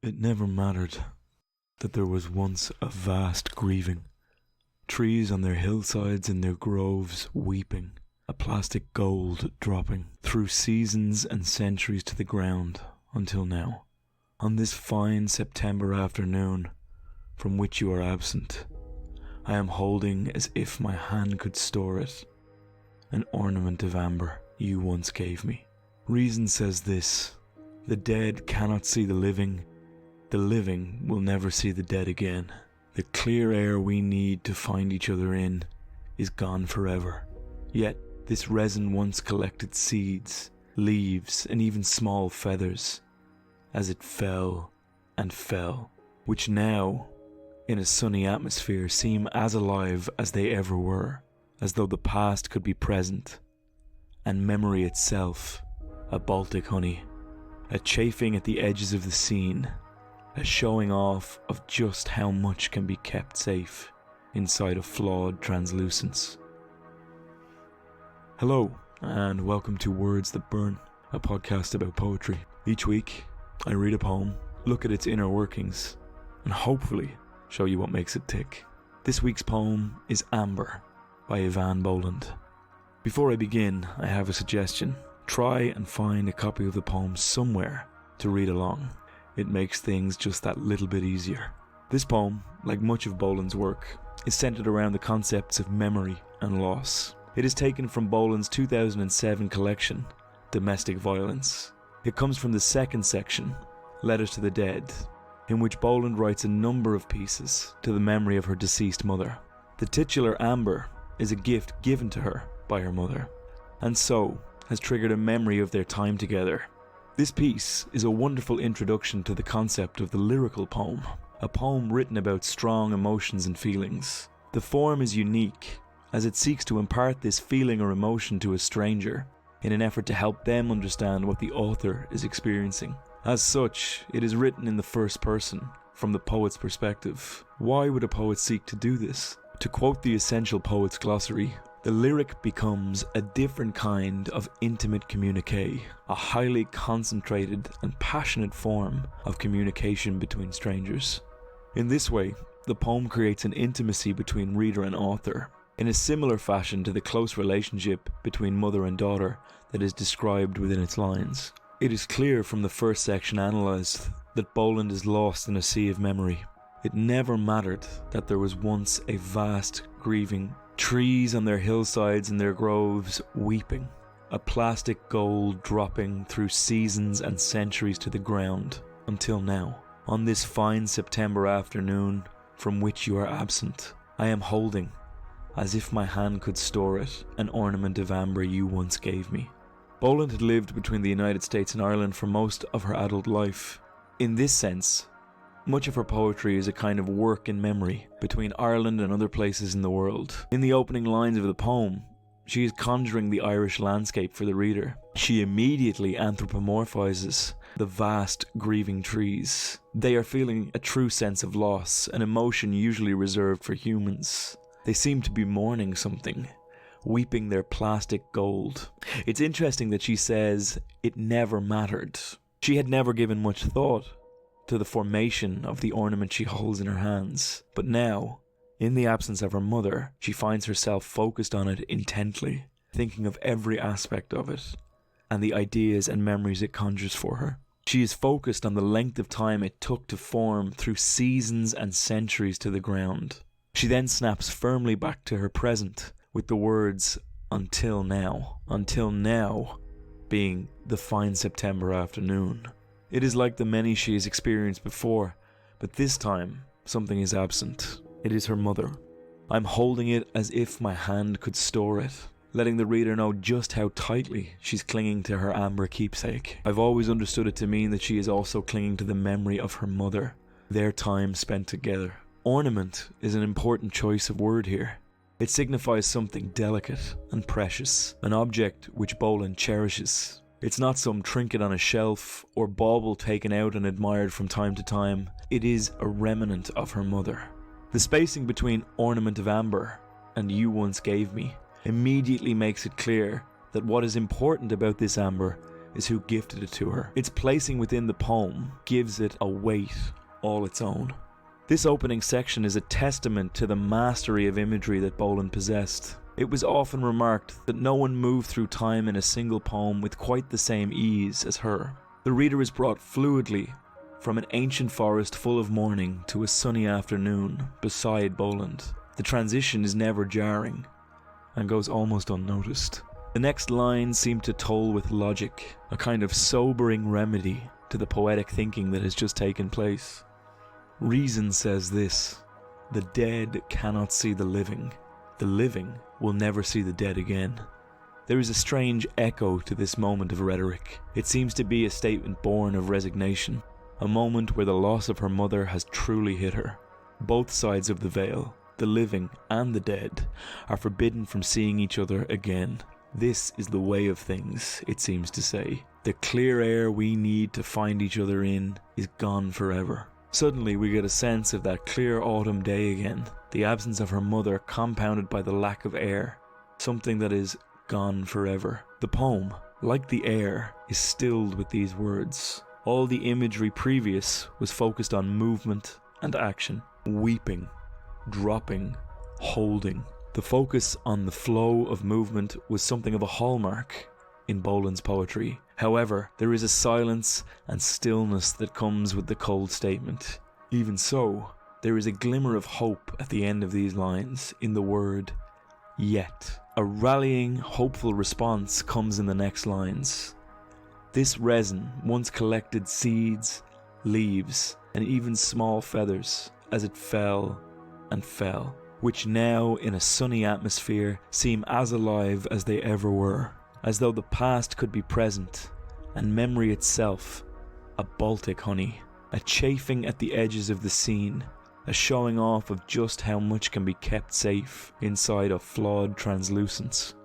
It never mattered that there was once a vast grieving, trees on their hillsides and their groves weeping, a plastic gold dropping through seasons and centuries to the ground until now. On this fine September afternoon from which you are absent, I am holding, as if my hand could store it, an ornament of amber you once gave me. Reason says this: the dead cannot see the living will never see the dead again. The clear air we need to find each other in is gone forever. Yet this resin once collected seeds, leaves, and even small feathers, as it fell and fell, which now, in a sunny atmosphere, seem as alive as they ever were, as though the past could be present, and memory itself a Baltic honey, a chafing at the edges of the scene, a showing off of just how much can be kept safe inside a flawed translucence. Hello, and welcome to Words That Burn, a podcast about poetry. Each week, I read a poem, look at its inner workings, and hopefully show you what makes it tick. This week's poem is Amber by Eavan Boland. Before I begin, I have a suggestion. Try and find a copy of the poem somewhere to read along. It makes things just that little bit easier. This poem, like much of Boland's work, is centered around the concepts of memory and loss. It is taken from Boland's 2007 collection, Domestic Violence. It comes from the second section, Letters to the Dead, in which Boland writes a number of pieces to the memory of her deceased mother. The titular Amber is a gift given to her by her mother, and so has triggered a memory of their time together. This piece is a wonderful introduction to the concept of the lyrical poem, a poem written about strong emotions and feelings. The form is unique, as it seeks to impart this feeling or emotion to a stranger in an effort to help them understand what the author is experiencing. As such, it is written in the first person, from the poet's perspective. Why would a poet seek to do this? To quote the Essential Poets Glossary, the lyric becomes a different kind of intimate communique, a highly concentrated and passionate form of communication between strangers. In this way, the poem creates an intimacy between reader and author, in a similar fashion to the close relationship between mother and daughter that is described within its lines. It is clear from the first section analysed that Boland is lost in a sea of memory. It never mattered that there was once a vast grieving, trees on their hillsides and their groves weeping, a plastic gold dropping through seasons and centuries to the ground, until now, on this fine September afternoon from which you are absent, I am holding, as if my hand could store it, an ornament of amber you once gave me. Boland had lived between the United States and Ireland for most of her adult life. In this sense, much of her poetry is a kind of work in memory between Ireland and other places in the world. In the opening lines of the poem, she is conjuring the Irish landscape for the reader. She immediately anthropomorphizes the vast grieving trees. They are feeling a true sense of loss, an emotion usually reserved for humans. They seem to be mourning something, weeping their plastic gold. It's interesting that she says it never mattered. She had never given much thought to the formation of the ornament she holds in her hands. But now, in the absence of her mother, she finds herself focused on it intently, thinking of every aspect of it, and the ideas and memories it conjures for her. She is focused on the length of time it took to form through seasons and centuries to the ground. She then snaps firmly back to her present with the words, until now. Until now being the fine September afternoon. It is like the many she has experienced before, but this time, something is absent. It is her mother. I'm holding it as if my hand could store it, letting the reader know just how tightly she's clinging to her amber keepsake. I've always understood it to mean that she is also clinging to the memory of her mother, their time spent together. Ornament is an important choice of word here. It signifies something delicate and precious, an object which Boland cherishes. It's not some trinket on a shelf or bauble taken out and admired from time to time. It is a remnant of her mother. The spacing between ornament of amber and you once gave me immediately makes it clear that what is important about this amber is who gifted it to her. Its placing within the poem gives it a weight all its own. This opening section is a testament to the mastery of imagery that Boland possessed. It was often remarked that no one moved through time in a single poem with quite the same ease as her. The reader is brought fluidly from an ancient forest full of morning to a sunny afternoon beside Boland. The transition is never jarring and goes almost unnoticed. The next lines seem to toll with logic, a kind of sobering remedy to the poetic thinking that has just taken place. Reason says this: the dead cannot see the living will never see the dead again. There is a strange echo to this moment of rhetoric. It seems to be a statement born of resignation, a moment where the loss of her mother has truly hit her. Both sides of the veil, the living and the dead, are forbidden from seeing each other again. This is the way of things, it seems to say. The clear air we need to find each other in is gone forever. Suddenly we get a sense of that clear autumn day again, the absence of her mother compounded by the lack of air, something that is gone forever. The poem, like the air, is stilled with these words. All the imagery previous was focused on movement and action, weeping, dropping, holding. The focus on the flow of movement was something of a hallmark in Boland's poetry. However, there is a silence and stillness that comes with the cold statement. Even so, there is a glimmer of hope at the end of these lines in the word yet. A rallying, hopeful response comes in the next lines. This resin once collected seeds, leaves, and even small feathers as it fell and fell, which now in a sunny atmosphere seem as alive as they ever were, as though the past could be present, and memory itself a Baltic honey, a chafing at the edges of the scene, a showing off of just how much can be kept safe inside a flawed translucence.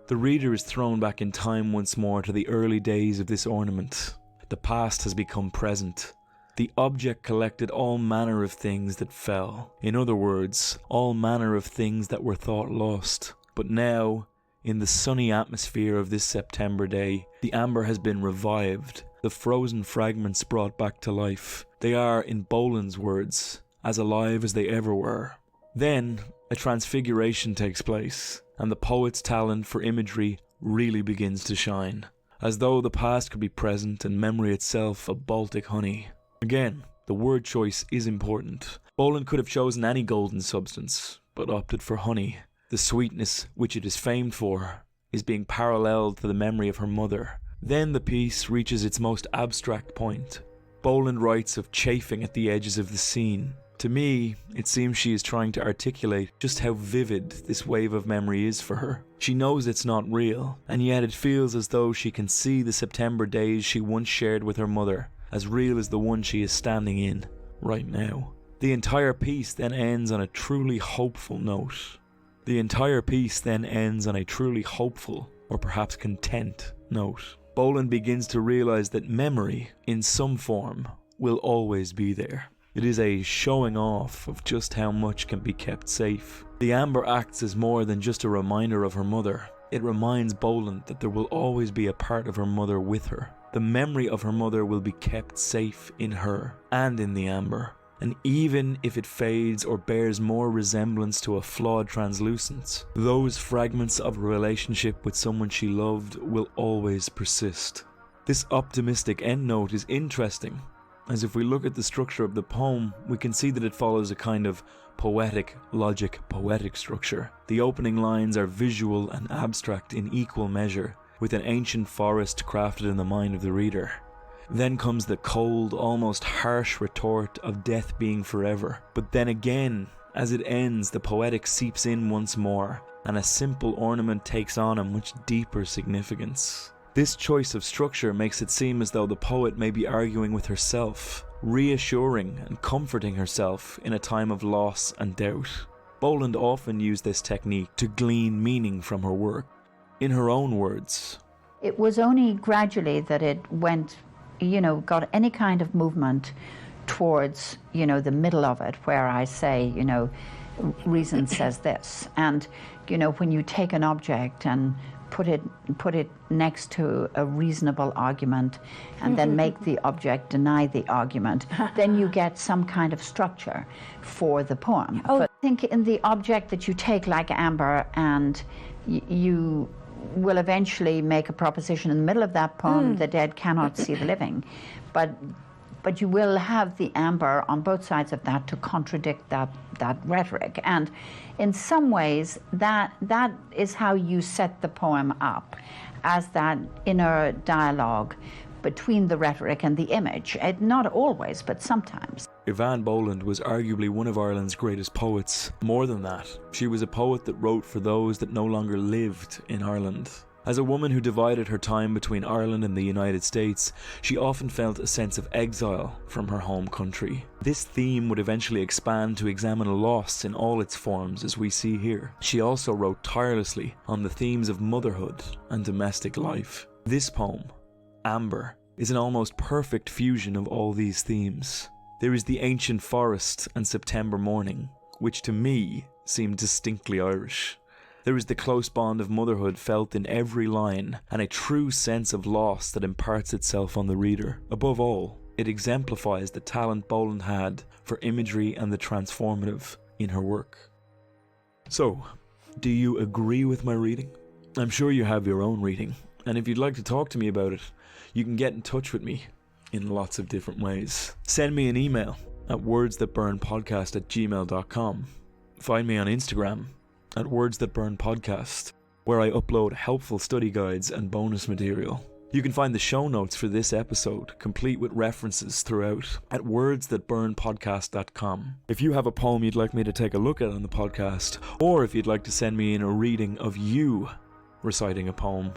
The reader is thrown back in time once more to the early days of this ornament. The past has become present. The object collected all manner of things that fell. In other words, all manner of things that were thought lost. But now, in the sunny atmosphere of this September day, the amber has been revived, the frozen fragments brought back to life. They are, in Boland's words, as alive as they ever were. Then, a transfiguration takes place, and the poet's talent for imagery really begins to shine, as though the past could be present and memory itself a Baltic honey. Again, the word choice is important. Boland could have chosen any golden substance, but opted for honey. The sweetness which it is famed for is being paralleled to the memory of her mother. Then the piece reaches its most abstract point. Boland writes of chafing at the edges of the scene. To me, it seems she is trying to articulate just how vivid this wave of memory is for her. She knows it's not real, and yet it feels as though she can see the September days she once shared with her mother, as real as the one she is standing in right now. The entire piece then ends on a truly hopeful note. Or perhaps content note. Boland begins to realise that memory, in some form, will always be there. It is a showing off of just how much can be kept safe. The amber acts as more than just a reminder of her mother. It reminds Boland that there will always be a part of her mother with her. The memory of her mother will be kept safe in her and in the amber. And even if it fades or bears more resemblance to a flawed translucence, those fragments of a relationship with someone she loved will always persist. This optimistic endnote is interesting, as if we look at the structure of the poem, we can see that it follows a kind of poetic structure. The opening lines are visual and abstract in equal measure, with an ancient forest crafted in the mind of the reader. Then comes the cold, almost harsh retort of death being forever. But then again, as it ends, the poetic seeps in once more, and a simple ornament takes on a much deeper significance. This choice of structure makes it seem as though the poet may be arguing with herself, reassuring and comforting herself in a time of loss and doubt. Boland often used this technique to glean meaning from her work. In her own words, "It was only gradually that it went, got any kind of movement towards, the middle of it, where I say, reason says this. And, when you take an object and put it next to a reasonable argument, and then make the object deny the argument, then you get some kind of structure for the poem. Oh. But I think in the object that you take, like amber, and you will eventually make a proposition in the middle of that poem, the dead cannot see the living. But you will have the amber on both sides of that to contradict that rhetoric. And in some ways, that is how you set the poem up, as that inner dialogue between the rhetoric and the image. Not always, but sometimes. Eavan Boland was arguably one of Ireland's greatest poets. More than that, she was a poet that wrote for those that no longer lived in Ireland. As a woman who divided her time between Ireland and the United States, she often felt a sense of exile from her home country. This theme would eventually expand to examine loss in all its forms, as we see here. She also wrote tirelessly on the themes of motherhood and domestic life. This poem, Amber, is an almost perfect fusion of all these themes. There is the ancient forest and September morning, which to me seemed distinctly Irish. There is the close bond of motherhood felt in every line, and a true sense of loss that imparts itself on the reader. Above all, it exemplifies the talent Boland had for imagery and the transformative in her work. So, do you agree with my reading? I'm sure you have your own reading, and if you'd like to talk to me about it, you can get in touch with me in lots of different ways. Send me an email at wordsthatburnpodcast@gmail.com. Find me on Instagram at wordsthatburnpodcast, where I upload helpful study guides and bonus material. You can find the show notes for this episode, complete with references throughout, at wordsthatburnpodcast.com. If you have a poem you'd like me to take a look at on the podcast, or if you'd like to send me in a reading of you reciting a poem,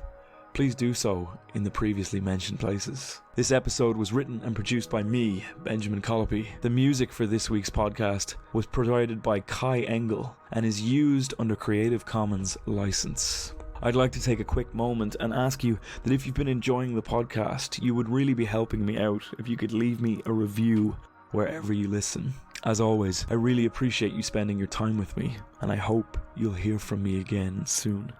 please do so in the previously mentioned places. This episode was written and produced by me, Benjamin Colopy. The music for this week's podcast was provided by Kai Engel and is used under Creative Commons license. I'd like to take a quick moment and ask you that if you've been enjoying the podcast, you would really be helping me out if you could leave me a review wherever you listen. As always, I really appreciate you spending your time with me, and I hope you'll hear from me again soon.